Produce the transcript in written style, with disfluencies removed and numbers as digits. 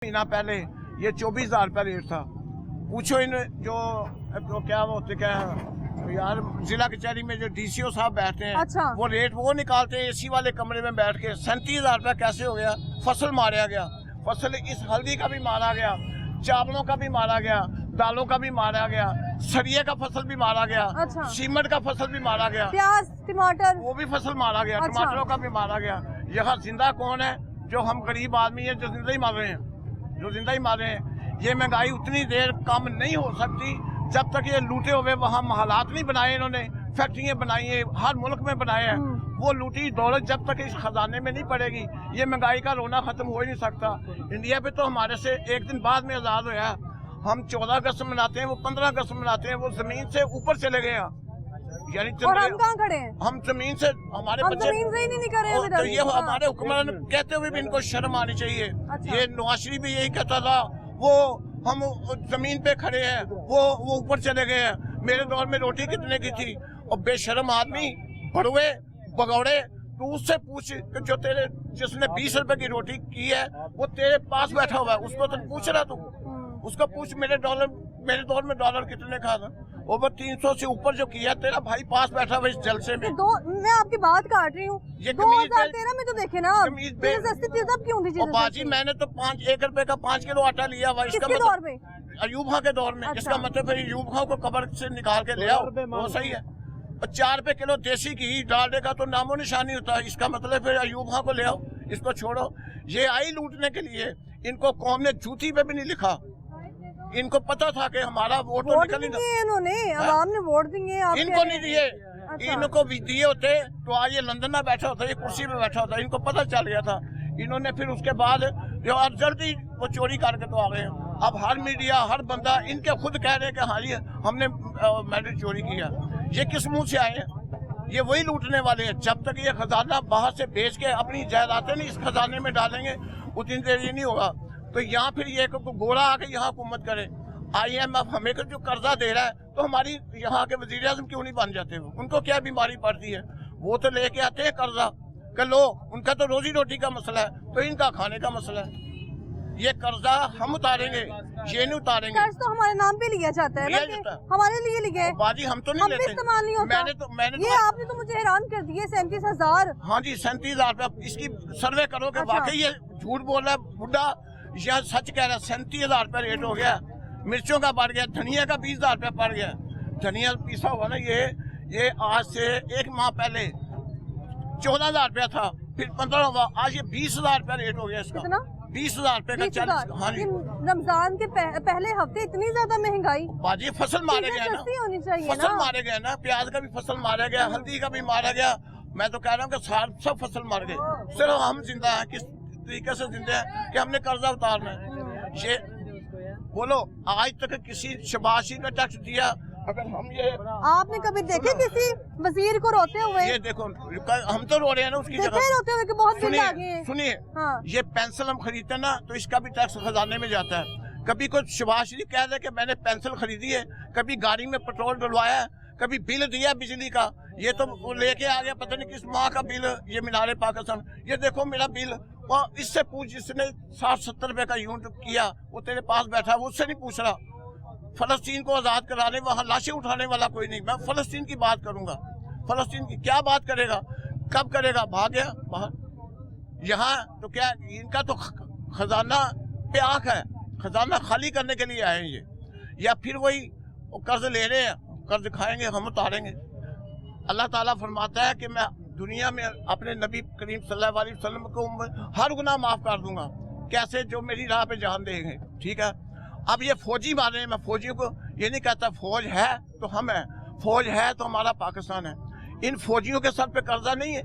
महीना पहले ये 24,000 रुपया रेट था। पूछो इन जो क्या होते क्या यार जिला कचहरी में जो डीसीओ साहब बैठते हैं, अच्छा। वो रेट वो निकालते हैं एसी वाले कमरे में बैठ के। 37,000 रुपया कैसे हो गया? फसल मारा गया, फसल इस हल्दी का भी मारा गया, चावलों का भी मारा गया, दालों का भी मारा गया, सरिये का फसल भी मारा गया, अच्छा। सीमेंट का फसल भी मारा गया, प्याज टमाटर वो भी फसल मारा गया, अच्छा। टमाटरों का भी मारा गया। यहाँ जिंदा कौन है? जो हम गरीब आदमी है, जो जिंदा ही मार रहे हैं, जो जिंदा ही मार रहे हैं। ये महंगाई उतनी देर कम नहीं हो सकती जब तक ये लूटे हुए वहाँ हालात नहीं बनाए इन्होंने, फैक्ट्रियाँ बनाई है, हर मुल्क में बनाए हैं। वो लूटी दौलत जब तक इस खजाने में नहीं पड़ेगी, ये महंगाई का रोना खत्म हो ही नहीं सकता। इंडिया पे तो हमारे से एक दिन बाद में आज़ाद हुआ है। हम 14 अगस्त मनाते हैं, वो 15 अगस्त मनाते हैं, वो जमीन से ऊपर चले गए हैं। यानी और हम कहाँ खड़े हैं? हम जमीन से, हमारे हम बच्चे जमीन से ही नहीं कर रहे हैं अभी तो तक। ये हमारे हुक्मरान कहते हुए भी इनको शर्म आनी चाहिए। अच्छा। ये नवाज शरीफ भी यही कहता था, वो हम जमीन पे खड़े हैं, वो ऊपर चले गए हैं। मेरे दौर में रोटी कितने की थी? और बेशर्म आदमी बड़ुए बगौड़े, तो उससे पूछ कि जो तेरे जिसने 20 रुपए की रोटी की है वो तेरे पास बैठा हुआ है, उसको तो पूछ रहा तू, उसको पूछ मेरे दौर में डॉलर कितने का था? ओवर 300 से ऊपर जो किया तेरा भाई पास बैठा हुआ इस जलसे में। मैं आपकी बात काट रही हूँ। ये 2013 में तो देखे ना, कमीज पे- तब क्यों थी? और बाजी मैंने तो 1 रुपए का 5 किलो आटा लिया हुआ। इसका किसके दौर में? अयूब खां के दौर में। अच्छा। इसका मतलब फिर अयूब खां को कब्र से निकाल के ले आओ, वो सही है। और 4 रुपए किलो देसी घी डालने का तो नामो निशानी होता है। इसका मतलब फिर अयूब खां को ले आओ, इसको छोड़ो। ये आई लूटने के लिए, इनको कौम ने जूती पे भी नहीं लिखा। इनको पता था कि हमारा वोट तो निकल ही ना। इन्होंने आवाम ने वोट दिए, इनको नहीं दिए। अच्छा। इनको भी दिए होते तो आज ये लंदन में बैठा होता, ये कुर्सी पे बैठा होता। इनको पता चल गया था। इन्होंने फिर उसके बाद जो आज जल्दी वो चोरी करके तो आ गए। अब हर मीडिया, हर बंदा इनके खुद कह रहे हैं कि हाँ ये हमने मेडल चोरी किया। ये किस मुंह से आए हैं? ये वही लूटने वाले हैं। जब तक ये खजाना बाहर से बेच के अपनी जायदादें नहीं इस खजाने में डालेंगे, उतनी देर ये नहीं होगा। तो यहाँ फिर ये गोरा आके यहाँ हुकूमत करे। IMF हमें जो कर्जा दे रहा है, तो हमारी यहाँ के वजीर आज़म क्यों नहीं बन जाते? वो उनको क्या बीमारी पड़ती है? वो तो लेके आते हैं कर्जा कि लो, उनका तो रोजी रोटी का मसला है, तो इनका खाने का मसला है। ये कर्जा हम उतारेंगे, ये नहीं उतारेंगे। कर्ज तो हमारे नाम पे लिया जाता है लिया ना, जाता है। हमारे लिए लिखे, बाजी हम तो नहीं हम लेते। भी इस्तेमाल नहीं होता। मैंने ये आपने तो मुझे हैरान कर दिए। 37,000। हाँ जी, 37,000 रुपया। इसकी सर्वे करो कि अच्छा। वाकई ये झूठ बोल रहा है बुढ़ा या सच कह रहा है। 37,000 रुपया रेट हो गया। मिर्चों का बढ़ गया, धनिया का 20,000 रुपया पड़ गया। धनिया पीसा हुआ ना, ये आज से 1 माह पहले 14,000 रुपया था, फिर 15 हुआ, आज ये 20,000 रुपया रेट हो गया इसका। कितना? 20,000 रुपये का 40। हाँ जी, रमजान के पहले हफ्ते इतनी ज्यादा महंगाई। बाजी फसल मारे गए ना, सस्ती होनी चाहिए फसल ना। मारे गए ना, प्याज का भी फसल मारा गया, हल्दी का भी मारा गया। मैं तो कह रहा हूँ कि सब फसल मार गए। सिर्फ हम जिंदा हैं। किस तरीके से जिंदा हैं कि हमने कर्जा उतारना है। ये बोलो, आज तक किसी शबाशी का टैक्स दिया? अगर हम ये आपने कभी देखे किसी वजीर को रोते हुए? ये देखो, हम तो रो रहे हैं ना उसकी देखे जगह। रोते हुए कि बहुत बिल आ गए। सुनिए, हाँ। ये पेंसिल हम खरीदते हैं ना, तो इसका भी टैक्स खजाने में जाता है। कभी कोई शबाश जी कह दे कि मैंने पेंसिल खरीदी है, कभी गाड़ी में पेट्रोल डलवाया है, कभी बिल दिया बिजली का, ये तो लेके आ गया पता नहीं किस माह का बिल, ये मीनारे पाकिस्तान। ये देखो मेरा बिल, और इससे पूछ जिसने 60-70 रुपए का यूनिट किया, वो तेरे पास बैठा, वो उससे नहीं पूछ रहा। फलस्तीन को आज़ाद कराने, वहाँ लाशें उठाने वाला कोई नहीं। मैं फलस्तीन की बात करूंगा। फलस्तीन की क्या बात करेगा? कब करेगा? भाग गया बाहर। यहाँ तो क्या इनका तो खजाना पे आंख है, खजाना खाली करने के लिए आए ये। या फिर वही कर्ज ले रहे हैं, कर्ज खाएंगे, हम उतारेंगे। अल्लाह ताला फरमाता है कि मैं दुनिया में अपने नबी करीम सल्लल्लाहु अलैहि वसल्लम को हर गुनाह माफ कर दूंगा। कैसे? जो मेरी राह पे जान देंगे। ठीक है। अब ये फौजी मार रहे हैं। मैं फौजियों को ये नहीं कहता फौज है तो हम हैं, फौज है तो हमारा पाकिस्तान है। इन फौजियों के सर पे कर्जा नहीं है।